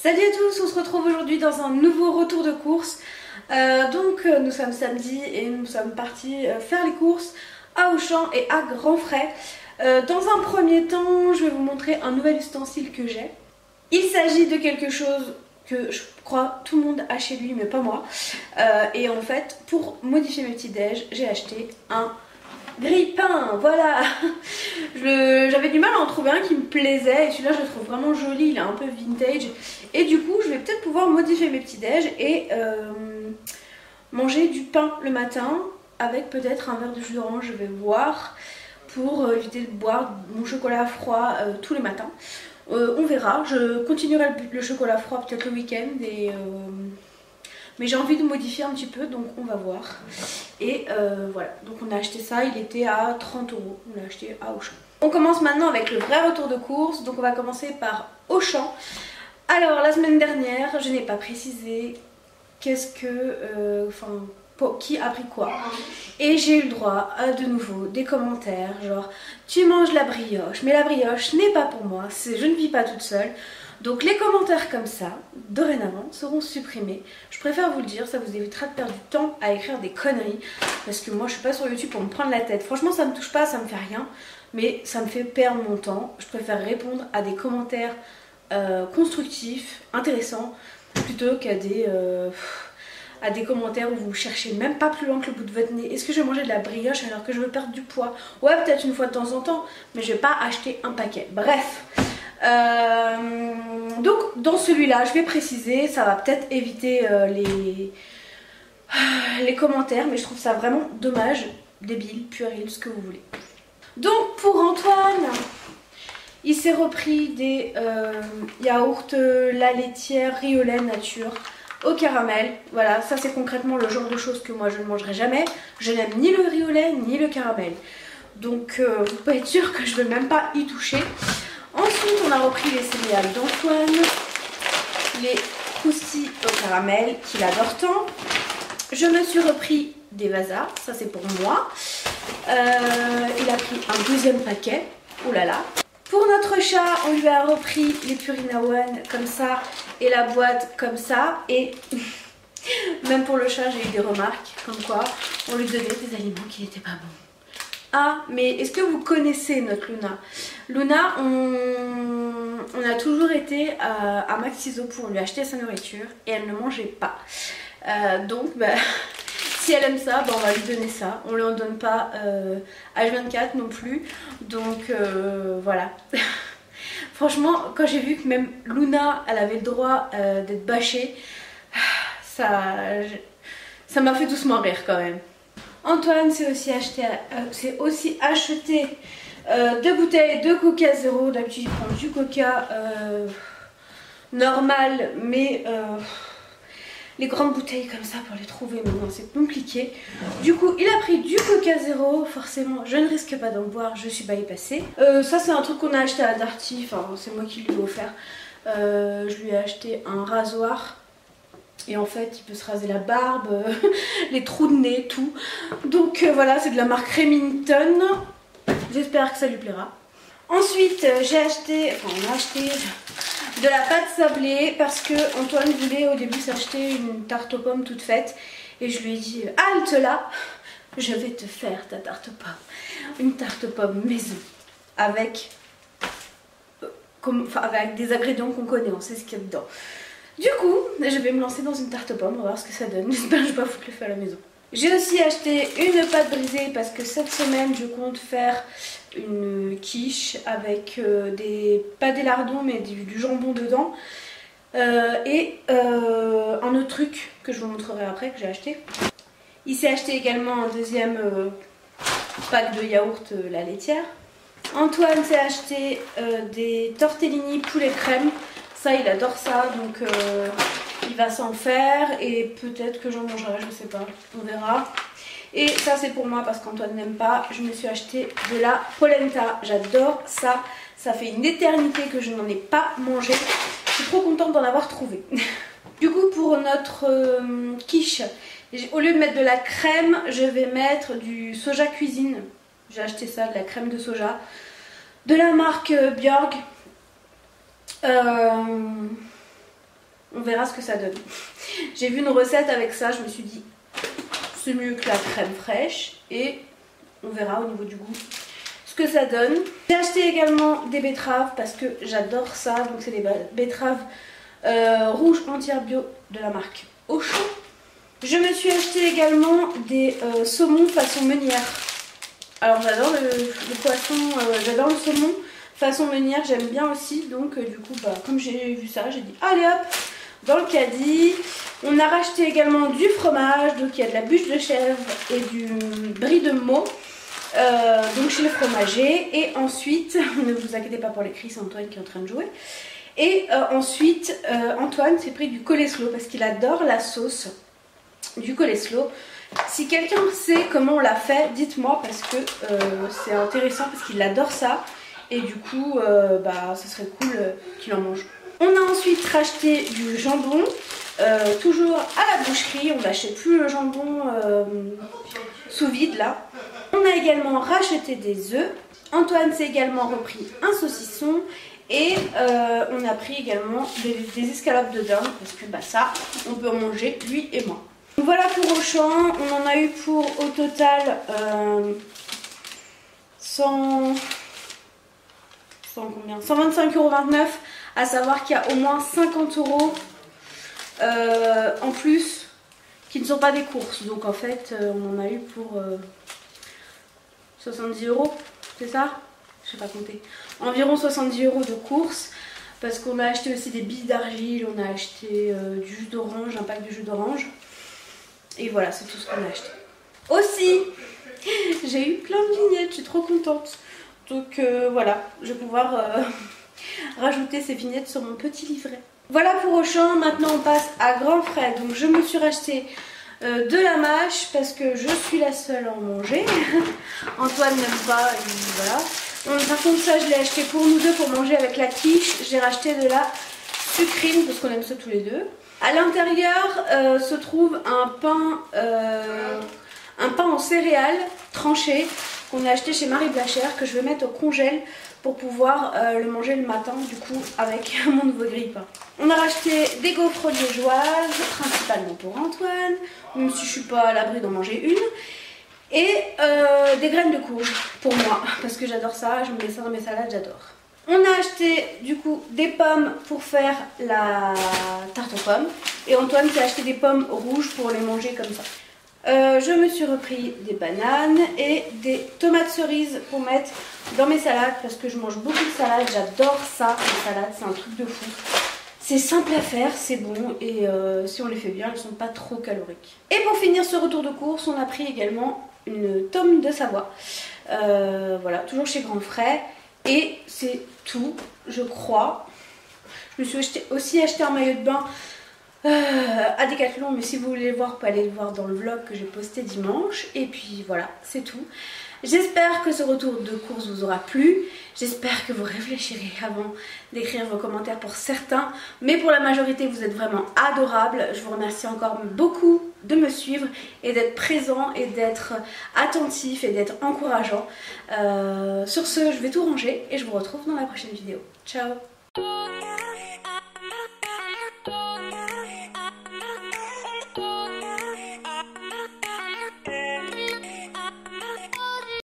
Salut à tous, on se retrouve aujourd'hui dans un nouveau retour de course. Nous sommes samedi et nous sommes partis faire les courses à Auchan et à Grand Frais. Dans un premier temps, je vais vous montrer un nouvel ustensile que j'ai. Il s'agit de quelque chose que je crois tout le monde a chez lui mais pas moi. Et en fait, pour modifier mes petits déj, j'ai acheté un grille-pain, voilà. J'avais du mal à en trouver un qui me plaisait et celui-là je le trouve vraiment joli, il est un peu vintage. Et du coup je vais peut-être pouvoir modifier mes petits déj et manger du pain le matin avec peut-être un verre de jus d'orange, je vais voir, pour éviter de boire mon chocolat froid tous les matins. On verra, je continuerai le chocolat froid peut-être le week-end mais j'ai envie de modifier un petit peu, donc on va voir. Et voilà, donc on a acheté ça, il était à 30 €, on l'a acheté à Auchan. On commence maintenant avec le vrai retour de course, donc on va commencer par Auchan. Alors la semaine dernière, je n'ai pas précisé qui a pris quoi. Et j'ai eu le droit à de nouveau des commentaires genre tu manges la brioche, mais la brioche n'est pas pour moi, je ne vis pas toute seule. Donc les commentaires comme ça, dorénavant, seront supprimés. Je préfère vous le dire, ça vous évitera de perdre du temps à écrire des conneries. Parce que moi je suis pas sur YouTube pour me prendre la tête. Franchement ça me touche pas, ça me fait rien. Mais ça me fait perdre mon temps. Je préfère répondre à des commentaires constructifs, intéressants, plutôt qu'à des commentaires où vous cherchez même pas plus loin que le bout de votre nez. Est-ce que je vais manger de la brioche alors que je veux perdre du poids? Ouais, peut-être une fois de temps en temps, mais je vais pas acheter un paquet. Bref. Donc dans celui-là, je vais préciser, ça va peut-être éviter les commentaires, mais je trouve ça vraiment dommage, débile, puéril, ce que vous voulez. Donc pour Antoine, il s'est repris des yaourts La Laitière Riolet Nature au caramel. Voilà, ça c'est concrètement le genre de choses que moi je ne mangerai jamais. Je n'aime ni le riolet ni le caramel. Donc vous pouvez être sûr que je ne vais même pas y toucher. Ensuite on a repris les céréales d'Antoine, les croustilles au caramel qu'il adore tant. Je me suis repris des Vasa, ça c'est pour moi. Il a pris un deuxième paquet, oh là là. Pour notre chat, on lui a repris les Purina One comme ça et la boîte comme ça. Et même pour le chat, j'ai eu des remarques comme quoi on lui donnait des aliments qui n'étaient pas bons. Ah, mais est-ce que vous connaissez notre Luna? Luna, on a toujours été à Maxiso pour lui acheter sa nourriture et elle ne mangeait pas. Donc, si elle aime ça, on va lui donner ça. On ne lui en donne pas H24 non plus. Donc, voilà. Franchement, quand j'ai vu que même Luna, elle avait le droit d'être bâchée, ça m'a fait doucement rire quand même. Antoine s'est aussi acheté 2 bouteilles de Coca Zéro. D'habitude il prend du Coca normal, mais les grandes bouteilles comme ça pour les trouver maintenant c'est compliqué. Du coup il a pris du Coca Zéro, forcément je ne risque pas d'en boire, je suis bypassée. Ça c'est un truc qu'on a acheté à Darty, enfin c'est moi qui lui ai offert. Je lui ai acheté un rasoir. Et en fait il peut se raser la barbe, les trous de nez, tout. Donc voilà, c'est de la marque Remington. J'espère que ça lui plaira. Ensuite on a acheté de la pâte sablée parce que Antoine voulait au début s'acheter une tarte aux pommes toute faite. Et je lui ai dit halte là, je vais te faire ta tarte aux pommes. Une tarte aux pommes maison avec des ingrédients qu'on connaît, on sait ce qu'il y a dedans. Du coup, je vais me lancer dans une tarte aux pommes, on va voir ce que ça donne. J'espère que je vais pas foutre le feu à la maison. J'ai aussi acheté une pâte brisée parce que cette semaine, je compte faire une quiche avec pas des lardons, mais du jambon dedans. Et un autre truc que je vous montrerai après, que j'ai acheté. Il s'est acheté également un deuxième pack de yaourt La Laitière. Antoine s'est acheté des tortellini poulet crème. Ça il adore ça, donc il va s'en faire et peut-être que j'en mangerai, je sais pas, on verra. Et ça c'est pour moi parce qu'Antoine n'aime pas, je me suis acheté de la polenta, j'adore ça. Ça fait une éternité que je n'en ai pas mangé, je suis trop contente d'en avoir trouvé. Du coup pour notre quiche, au lieu de mettre de la crème, je vais mettre du soja cuisine. J'ai acheté ça, de la crème de soja, de la marque Björg. on verra ce que ça donne. J'ai vu une recette avec ça, je me suis dit c'est mieux que la crème fraîche et on verra au niveau du goût ce que ça donne. J'ai acheté également des betteraves parce que j'adore ça, donc c'est des betteraves rouges entières bio de la marque Auchan. Je me suis acheté également des saumons façon meunière. Alors j'adore le poisson, j'adore le saumon façon meunière, j'aime bien aussi, donc du coup bah, comme j'ai vu ça, j'ai dit allez hop, dans le caddie. On a racheté également du fromage, donc il y a de la bûche de chèvre et du brie de meaux, donc chez le fromager. Et ensuite, ne vous inquiétez pas pour les cris, c'est Antoine qui est en train de jouer. Et ensuite, Antoine s'est pris du coleslaw parce qu'il adore la sauce du coleslaw. Si quelqu'un sait comment on l'a fait, dites-moi parce que c'est intéressant parce qu'il adore ça. Et du coup, bah, ce serait cool qu'il en mange. On a ensuite racheté du jambon, toujours à la boucherie. On n'achète plus le jambon sous vide là. On a également racheté des œufs. Antoine s'est également repris un saucisson. Et on a pris également des escalopes de dinde parce que bah, ça, on peut en manger lui et moi. Donc voilà pour Auchan. On en a eu pour au total 125,29 €, à savoir qu'il y a au moins 50 € en plus qui ne sont pas des courses. Donc en fait on en a eu pour 70 €, c'est ça? Je sais pas compter. Environ 70 € de courses parce qu'on a acheté aussi des billes d'argile, on a acheté du jus d'orange, un pack de jus d'orange. Et voilà, c'est tout ce qu'on a acheté. Aussi, j'ai eu plein de vignettes, je suis trop contente. Donc voilà, je vais pouvoir rajouter ces vignettes sur mon petit livret. Voilà pour Auchan, maintenant on passe à grands frais. Donc je me suis racheté de la mâche parce que je suis la seule à en manger. Antoine n'aime pas, et voilà. Par contre ça je l'ai acheté pour nous deux pour manger avec la quiche. J'ai racheté de la sucrine parce qu'on aime ça tous les deux. À l'intérieur se trouve un pain en céréales tranché qu'on a acheté chez Marie Blachère, que je vais mettre au congèle pour pouvoir le manger le matin du coup avec mon nouveau grille-pain. On a racheté des gaufres liégeoises, principalement pour Antoine, même si je suis pas à l'abri d'en manger une. Et des graines de courge pour moi, parce que j'adore ça, je me mets ça dans mes salades, j'adore. On a acheté du coup des pommes pour faire la tarte aux pommes. Et Antoine qui a acheté des pommes rouges pour les manger comme ça. Je me suis repris des bananes et des tomates cerises pour mettre dans mes salades parce que je mange beaucoup de salades, j'adore ça, les salades, c'est un truc de fou. C'est simple à faire, c'est bon et si on les fait bien, elles ne sont pas trop caloriques. Et pour finir ce retour de course, on a pris également une tome de Savoie. Voilà, toujours chez Grand Frais. Et c'est tout, je crois. Je me suis aussi acheté un maillot de bain à Decathlon, mais si vous voulez le voir, vous pouvez aller le voir dans le vlog que j'ai posté dimanche. Et puis voilà, c'est tout. J'espère que ce retour de course vous aura plu. J'espère que vous réfléchirez avant d'écrire vos commentaires pour certains. Mais pour la majorité, vous êtes vraiment adorables. Je vous remercie encore beaucoup de me suivre et d'être présent et d'être attentif et d'être encourageant. Sur ce, je vais tout ranger et je vous retrouve dans la prochaine vidéo. Ciao!